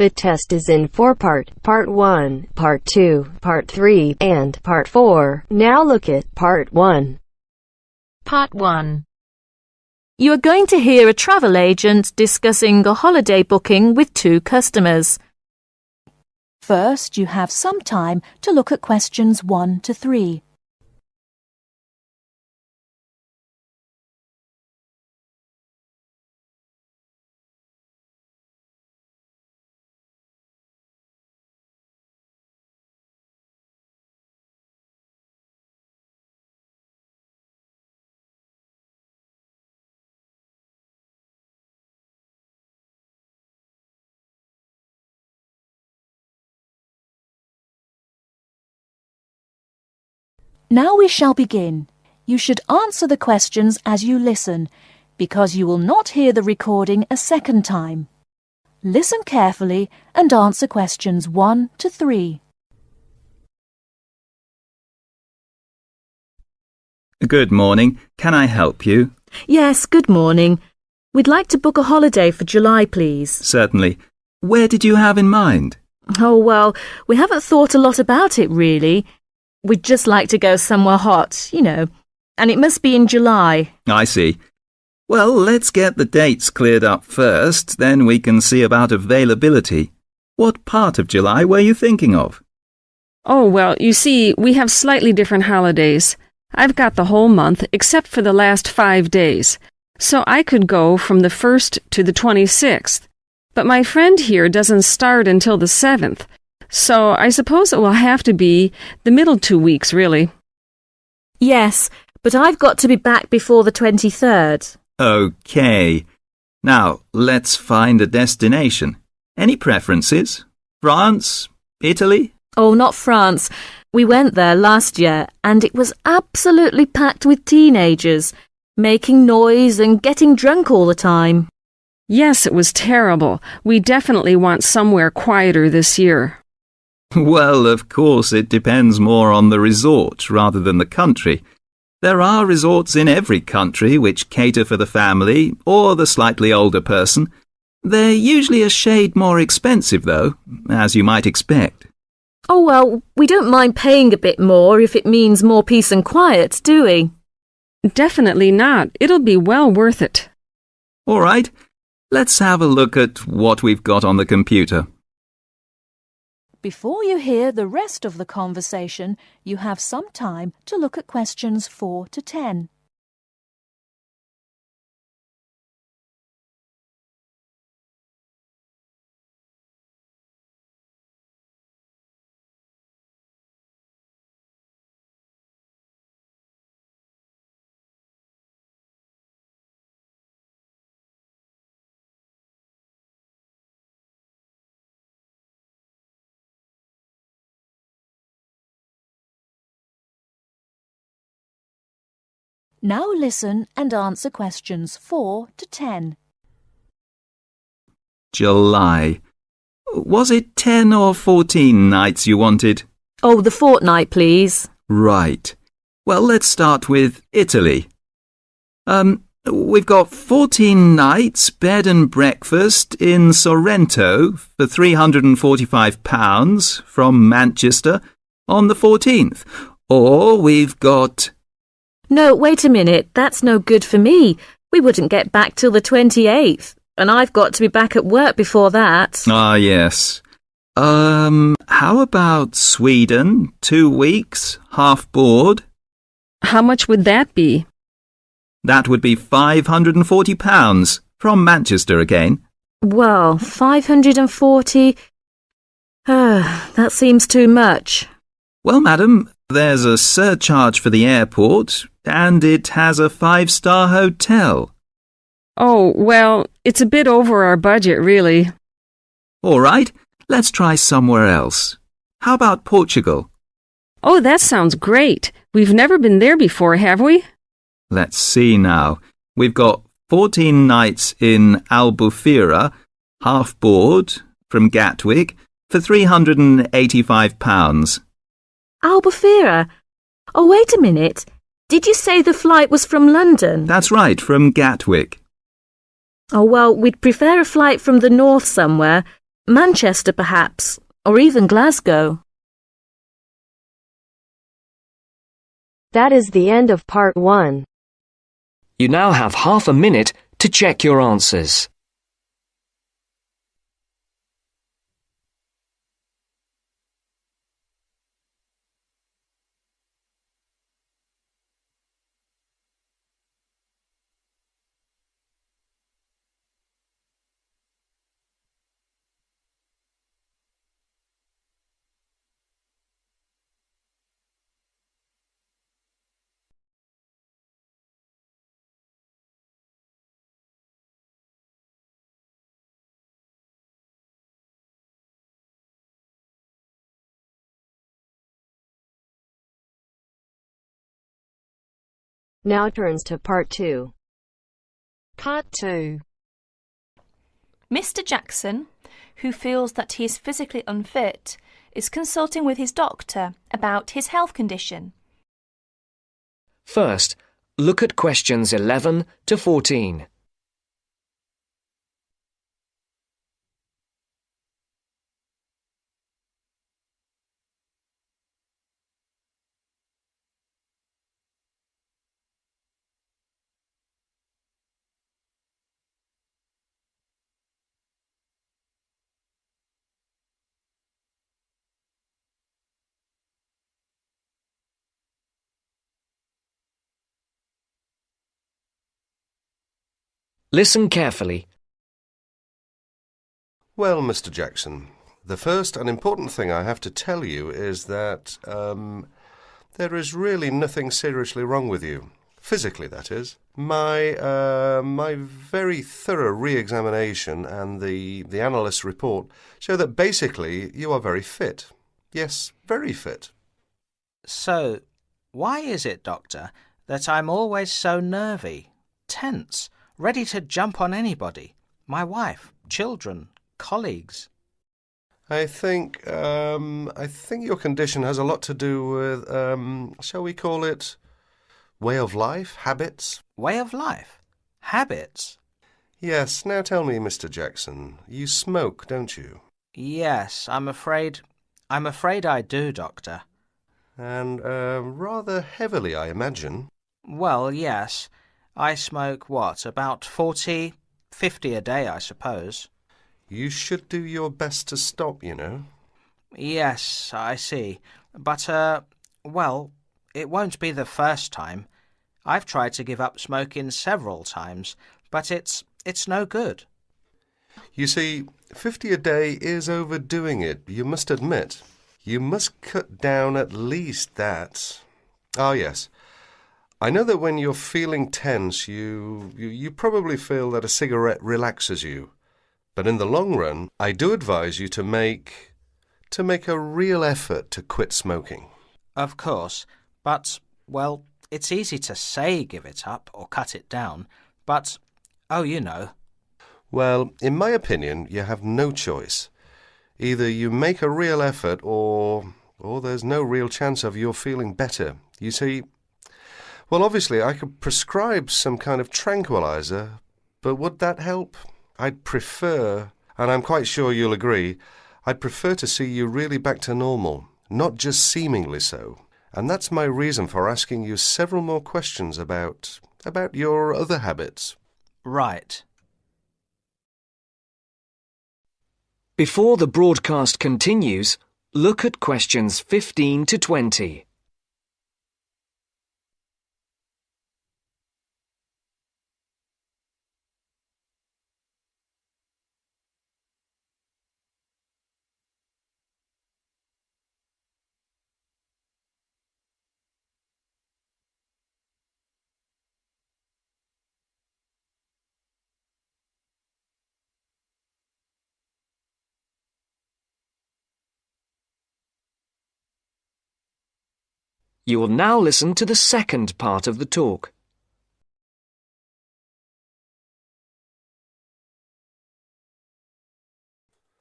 The test is in 4 parts: Part 1, Part 2, Part 3, and Part 4. Now look at Part 1. Part 1. You are going to hear a travel agent discussing a holiday booking with two customers. First, you have some time to look at questions 1 to 3. Now we shall begin. You should answer the questions as you listen, because you will not hear the recording a second time. Listen carefully and answer questions 1 to 3. Good morning. Can I help you? Yes, good morning. We'd like to book a holiday for July, please. Certainly. Where did you have in mind? Oh, well, we haven't thought a lot about it, really. We'd just like to go somewhere hot, and it must be in July. I see. Well, let's get the dates cleared up first, then we can see about availability. What part of July were you thinking of? Oh, well, you see, we have slightly different holidays. I've got the whole month except for the last 5 days, so I could go from the 1st to the 26th. But my friend here doesn't start until the 7th. So I suppose it will have to be the middle 2 weeks, really. Yes, but I've got to be back before the 23rd. Okay. Now, let's find a destination. Any preferences? France? Italy? Oh, not France. We went there last year, and it was absolutely packed with teenagers, making noise and getting drunk all the time. Yes, it was terrible. We definitely want somewhere quieter this year. Well, of course, it depends more on the resort rather than the country. There are resorts in every country which cater for the family or the slightly older person. They're usually a shade more expensive, though, as you might expect. Oh, well, we don't mind paying a bit more if it means more peace and quiet, do we? Definitely not. It'll be well worth it. All right, let's have a look at what we've got on the computer. Before you hear the rest of the conversation, you have some time to look at questions 4 to 10. Now listen and answer questions 4 to 10. July. Was it 10 or 14 nights you wanted? Oh, the fortnight, please. Right. Well, let's start with Italy. We've got 14 nights bed and breakfast in Sorrento for £345 from Manchester on the 14th. Or we've got... No, wait a minute. That's no good for me. We wouldn't get back till the 28th, and I've got to be back at work before that. Ah, yes. How about Sweden? 2 weeks, half board? How much would that be? That would be £540 from Manchester again. Well, 540... that seems too much. Well, madam, there's a surcharge for the airport, and it has a 5-star hotel. Oh, well, it's a bit over our budget, really. All right, let's try somewhere else. How about Portugal? Oh, that sounds great. We've never been there before, have we? Let's see now. We've got 14 nights in Albufeira, half board, from Gatwick, for £385. Albufeira? Oh, wait a minute. Did you say the flight was from London? That's right, from Gatwick. Oh, well, we'd prefer a flight from the north somewhere, Manchester perhaps, or even Glasgow. That is the end of part 1. You now have half a minute to check your answers. Now turns to part 2. Part 2. Mr. Jackson, who feels that he is physically unfit, is consulting with his doctor about his health condition. First, look at questions 11 to 14. Listen carefully. Well, Mr. Jackson, the first and important thing I have to tell you is that there is really nothing seriously wrong with you. Physically, that is. My very thorough re-examination and the analyst's report show that basically you are very fit. Yes, very fit. So, why is it, Doctor, that I'm always so nervy, tense, ready to jump on anybody? My wife, children, colleagues. I think your condition has a lot to do with, shall we call it, way of life, habits? Way of life? Habits? Yes, now tell me, Mr. Jackson, you smoke, don't you? Yes, I'm afraid I do, Doctor. And rather heavily, I imagine. Well, yes. I smoke, about 40, 50 a day, I suppose. You should do your best to stop, you know. Yes, I see. But, well, it won't be the first time. I've tried to give up smoking several times, but it's no good. You see, 50 a day is overdoing it, you must admit. You must cut down at least that. Ah, yes. I know that when you're feeling tense, you probably feel that a cigarette relaxes you. But in the long run, I do advise you to make a real effort to quit smoking. Of course, but, well, it's easy to say give it up or cut it down, but, oh, you know. Well, in my opinion, you have no choice. Either you make a real effort or there's no real chance of your feeling better. You see, well, obviously, I could prescribe some kind of tranquilizer, but would that help? I'd prefer, and I'm quite sure you'll agree, I'd prefer to see you really back to normal, not just seemingly so. And that's my reason for asking you several more questions about your other habits. Right. Before the broadcast continues, look at questions 15 to 20. You will now listen to the second part of the talk.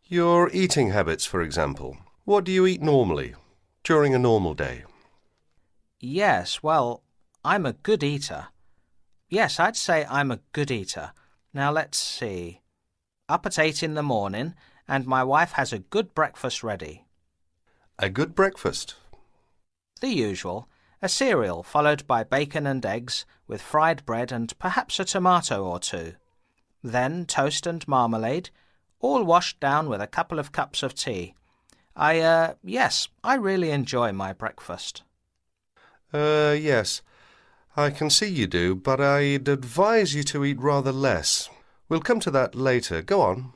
Your eating habits, for example. What do you eat normally, during a normal day? Yes, well, I'm a good eater. Yes, I'd say I'm a good eater. Now, let's see. Up at 8 in the morning and my wife has a good breakfast ready. A good breakfast? The usual. A cereal followed by bacon and eggs with fried bread and perhaps a tomato or two. Then toast and marmalade, all washed down with a couple of cups of tea. Yes, I really enjoy my breakfast. Yes, I can see you do, but I'd advise you to eat rather less. We'll come to that later. Go on.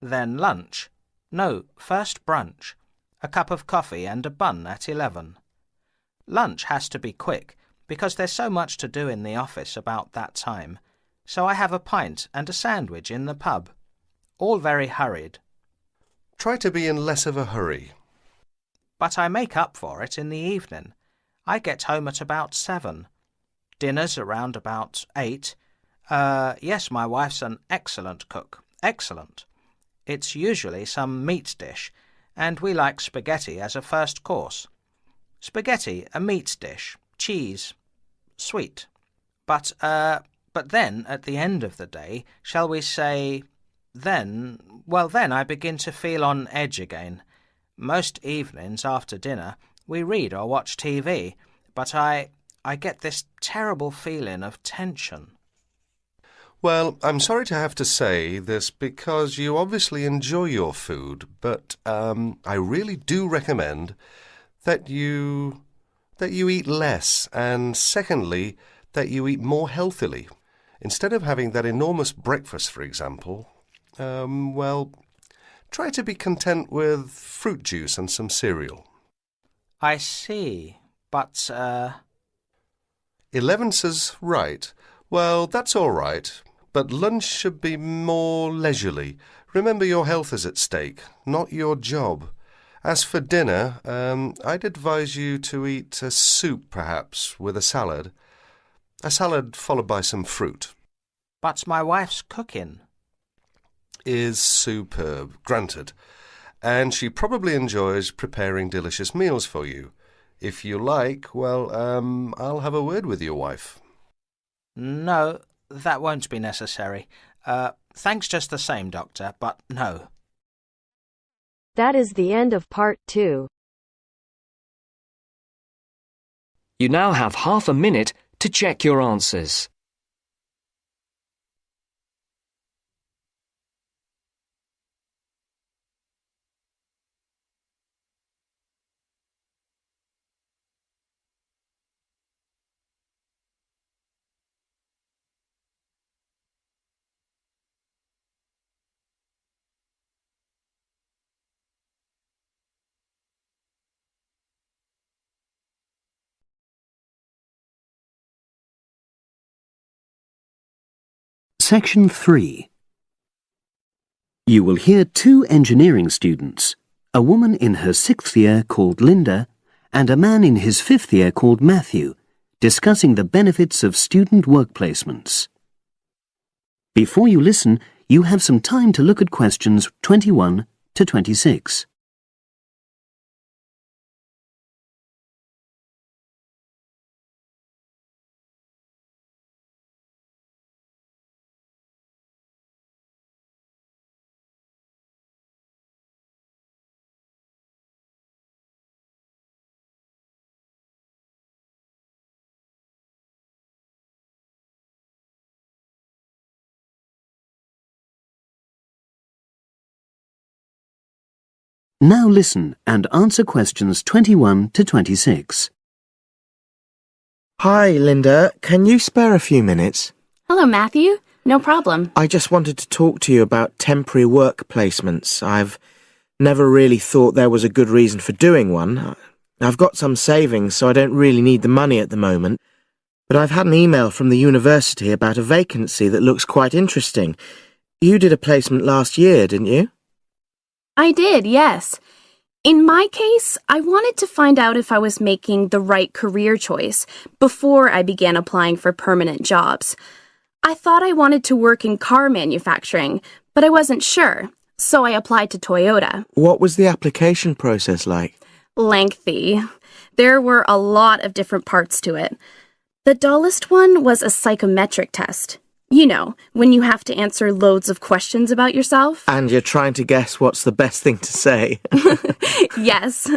Then lunch. No, first brunch. A cup of coffee and a bun at 11. Lunch has to be quick, because there's so much to do in the office about that time, so I have a pint and a sandwich in the pub. All very hurried. Try to be in less of a hurry. But I make up for it in the evening. I get home at about 7. Dinner's around about 8. Yes, my wife's an excellent cook. Excellent. It's usually some meat dish, and we like spaghetti as a first course. Spaghetti, a meat dish, cheese, sweet. But then, at the end of the day, shall we say, then I begin to feel on edge again. Most evenings after dinner we read or watch TV, but I get this terrible feeling of tension. Well, I'm sorry to have to say this because you obviously enjoy your food, but I really do recommend that you eat less, and secondly, that you eat more healthily. Instead of having that enormous breakfast, for example, try to be content with fruit juice and some cereal. I see, but 11 says right. Well, that's all right, but lunch should be more leisurely. Remember, your health is at stake, not your job. As for dinner, I'd advise you to eat a soup, perhaps, with a salad. A salad followed by some fruit. But my wife's cooking is superb, granted. And she probably enjoys preparing delicious meals for you. If you like, I'll have a word with your wife. No, that won't be necessary. Thanks just the same, Doctor, but no. That is the end of part 2. You now have half a minute to check your answers. Section 3. You will hear 2 engineering students, a woman in her 6th year called Linda and a man in his 5th year called Matthew, discussing the benefits of student work placements. Before you listen, you have some time to look at questions 21 to 26. Now listen and answer questions 21 to 26. Hi, Linda. Can you spare a few minutes? Hello, Matthew. No problem. I just wanted to talk to you about temporary work placements. I've never really thought there was a good reason for doing one. I've got some savings, so I don't really need the money at the moment. But I've had an email from the university about a vacancy that looks quite interesting. You did a placement last year, didn't you? I did, yes. In my case, I wanted to find out if I was making the right career choice before I began applying for permanent jobs. I thought I wanted to work in car manufacturing, but I wasn't sure, so I applied to Toyota. What was the application process like? Lengthy. There were a lot of different parts to it. The dullest one was a psychometric test. You know, when you have to answer loads of questions about yourself. And you're trying to guess what's the best thing to say. Yes.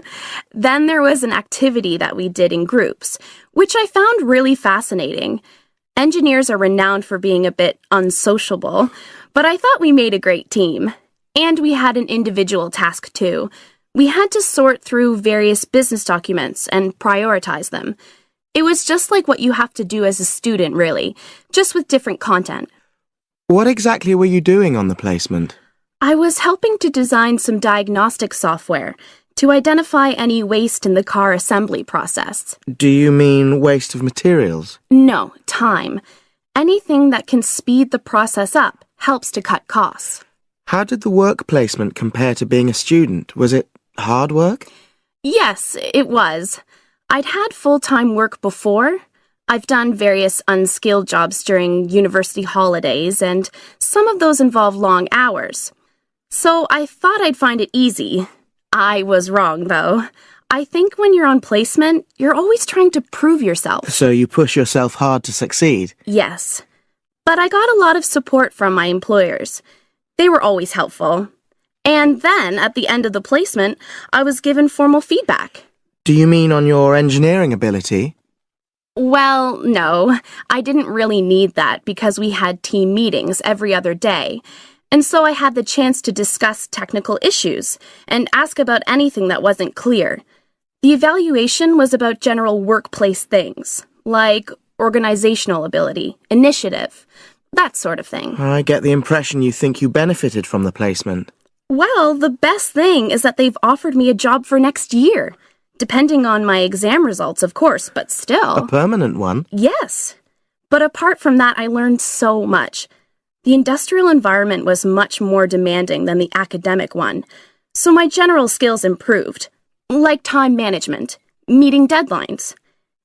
Then there was an activity that we did in groups, which I found really fascinating. Engineers are renowned for being a bit unsociable, but I thought we made a great team. And we had an individual task too. We had to sort through various business documents and prioritize them. It was just like what you have to do as a student, really, just with different content. What exactly were you doing on the placement? I was helping to design some diagnostic software to identify any waste in the car assembly process. Do you mean waste of materials? No, time. Anything that can speed the process up helps to cut costs. How did the work placement compare to being a student? Was it hard work? Yes, it was. I'd had full-time work before. I've done various unskilled jobs during university holidays, and some of those involve long hours. So I thought I'd find it easy. I was wrong, though. I think when you're on placement, you're always trying to prove yourself. So you push yourself hard to succeed? Yes. But I got a lot of support from my employers. They were always helpful. And then, at the end of the placement, I was given formal feedback. Do you mean on your engineering ability? Well, no. I didn't really need that because we had team meetings every other day. And so I had the chance to discuss technical issues and ask about anything that wasn't clear. The evaluation was about general workplace things, like organizational ability, initiative, that sort of thing. I get the impression you think you benefited from the placement. Well, the best thing is that they've offered me a job for next year. Depending on my exam results, of course, but still. A permanent one? Yes. But apart from that, I learned so much. The industrial environment was much more demanding than the academic one, so my general skills improved, like time management, meeting deadlines.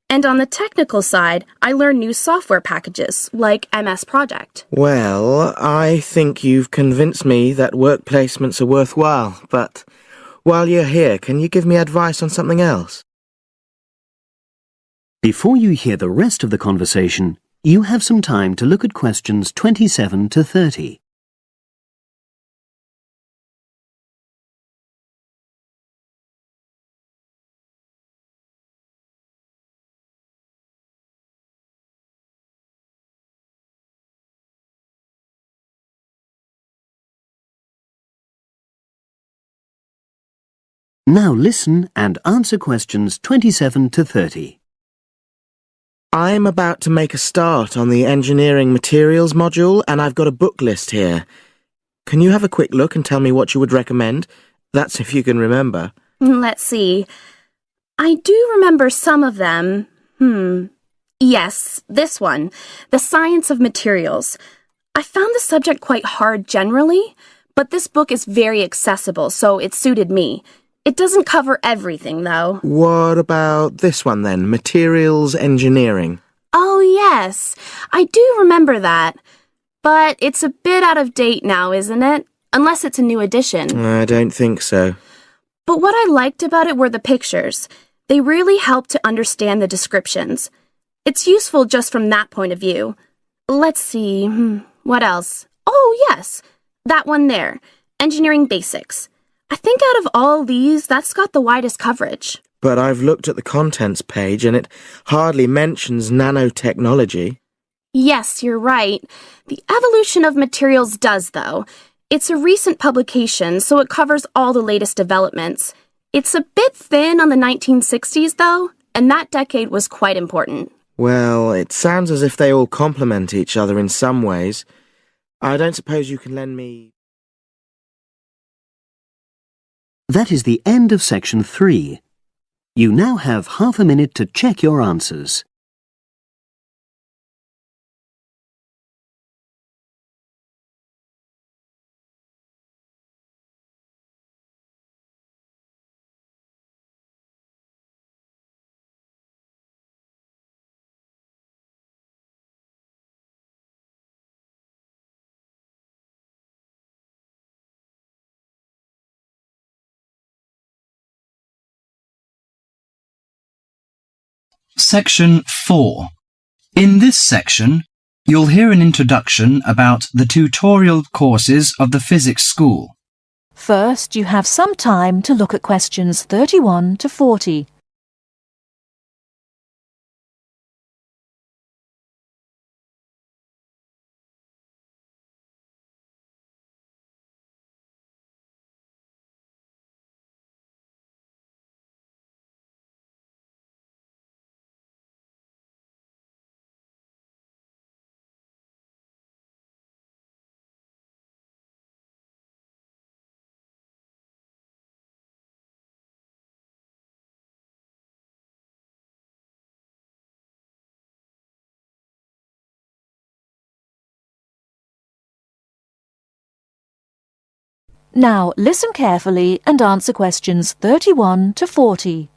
And on the technical side, I learned new software packages, like MS Project. Well, I think you've convinced me that work placements are worthwhile, but while you're here, can you give me advice on something else? Before you hear the rest of the conversation, you have some time to look at questions 27 to 30. Now listen and answer questions 27 to 30. I'm about to make a start on the engineering materials module, and I've got a book list here. Can you have a quick look and tell me what you would recommend? That's if you can remember. Let's see. I do remember some of them. Yes, this one, The Science of Materials. I found the subject quite hard generally, but this book is very accessible, so it suited me. It doesn't cover everything, though. What about this one, then? Materials engineering. Oh, yes. I do remember that. But it's a bit out of date now, isn't it? Unless it's a new edition. I don't think so. But what I liked about it were the pictures. They really helped to understand the descriptions. It's useful just from that point of view. Let's see. What else? Oh, yes. That one there. Engineering Basics. I think out of all these, that's got the widest coverage. But I've looked at the contents page and it hardly mentions nanotechnology. Yes, you're right. The evolution of materials does, though. It's a recent publication, so it covers all the latest developments. It's a bit thin on the 1960s, though, and that decade was quite important. Well, it sounds as if they all complement each other in some ways. I don't suppose you can lend me... That is the end of section 3. You now have half a minute to check your answers. Section 4. In this section, You'll hear an introduction about the tutorial courses of the physics school. First, you have some time to look at questions 31 to 40. Now listen carefully and answer questions 31 to 40.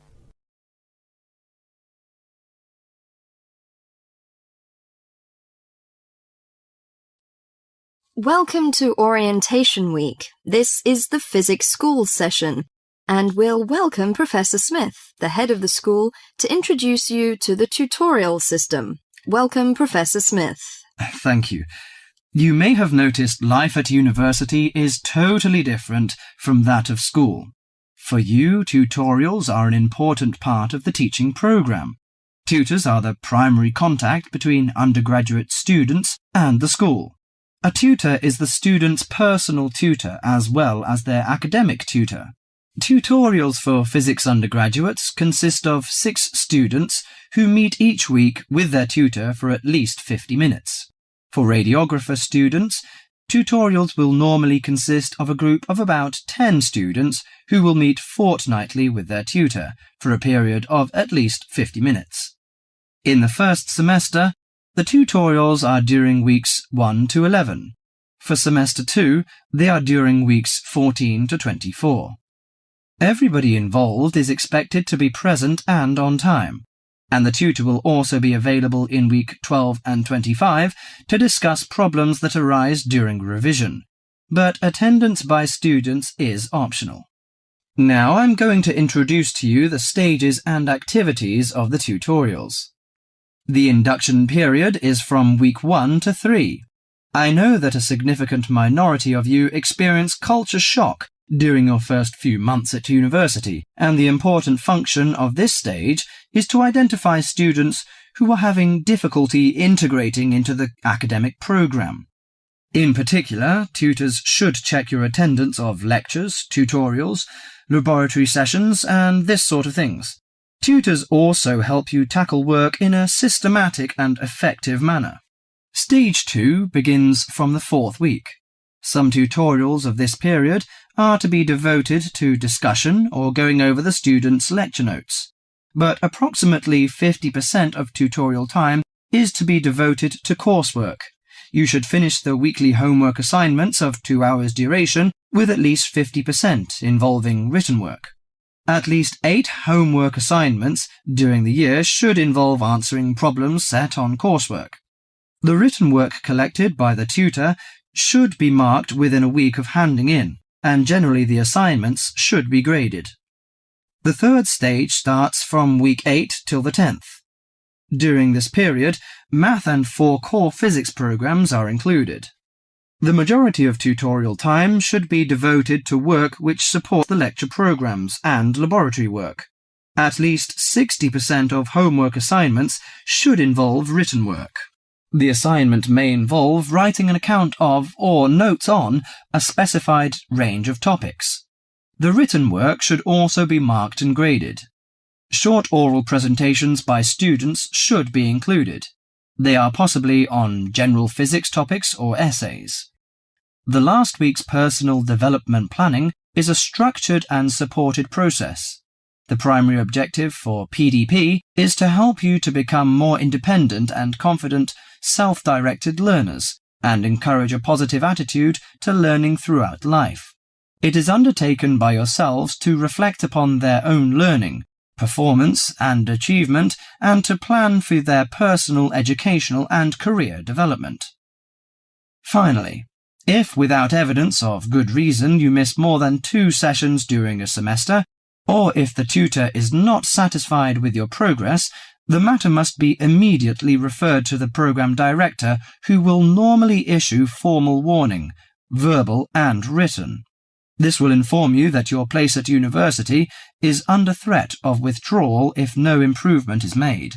Welcome to Orientation Week. This is the physics school session, and we'll welcome Professor Smith, the head of the school, to introduce you to the tutorial system. Welcome, Professor Smith. Thank you. You may have noticed life at university is totally different from that of school. For you, tutorials are an important part of the teaching program. Tutors are the primary contact between undergraduate students and the school. A tutor is the student's personal tutor as well as their academic tutor. Tutorials for physics undergraduates consist of 6 students who meet each week with their tutor for at least 50 minutes. For radiographer students, tutorials will normally consist of a group of about 10 students who will meet fortnightly with their tutor for a period of at least 50 minutes. In the first semester, the tutorials are during weeks 1 to 11. For semester 2, they are during weeks 14 to 24. Everybody involved is expected to be present and on time, and the tutor will also be available in week 12 and 25 to discuss problems that arise during revision, but attendance by students is optional. Now I'm going to introduce to you the stages and activities of the tutorials. The induction period is from week 1 to 3. I know that a significant minority of you experience culture shock during your first few months at university, and the important function of this stage is to identify students who are having difficulty integrating into the academic program. In particular, tutors should check your attendance of lectures, tutorials, laboratory sessions, and this sort of things. Tutors also help you tackle work in a systematic and effective manner. Stage 2 begins from the 4th week. Some tutorials of this period are to be devoted to discussion or going over the students' lecture notes, but approximately 50% of tutorial time is to be devoted to coursework. You should finish the weekly homework assignments of 2 hours duration with at least 50% involving written work. At least 8 homework assignments during the year should involve answering problems set on coursework. The written work collected by the tutor should be marked within a week of handing in, and generally the assignments should be graded. The 3rd stage starts from week 8 till the 10th. During this period, math and 4 core physics programs are included. The majority of tutorial time should be devoted to work which support the lecture programs and laboratory work. At least 60% of homework assignments should involve written work. The assignment may involve writing an account of or notes on a specified range of topics. The written work should also be marked and graded. Short oral presentations by students should be included. They are possibly on general physics topics or essays. The last week's personal development planning is a structured and supported process. The primary objective for PDP is to help you to become more independent and confident, self-directed learners and encourage a positive attitude to learning throughout life. It is undertaken by yourselves to reflect upon their own learning, performance and achievement, and to plan for their personal, educational and career development. Finally, if without evidence of good reason you miss more than 2 sessions during a semester, or if the tutor is not satisfied with your progress, The matter must be immediately referred to the program director, who will normally issue formal warning, verbal and written. This will inform you that your place at university is under threat of withdrawal if no improvement is made.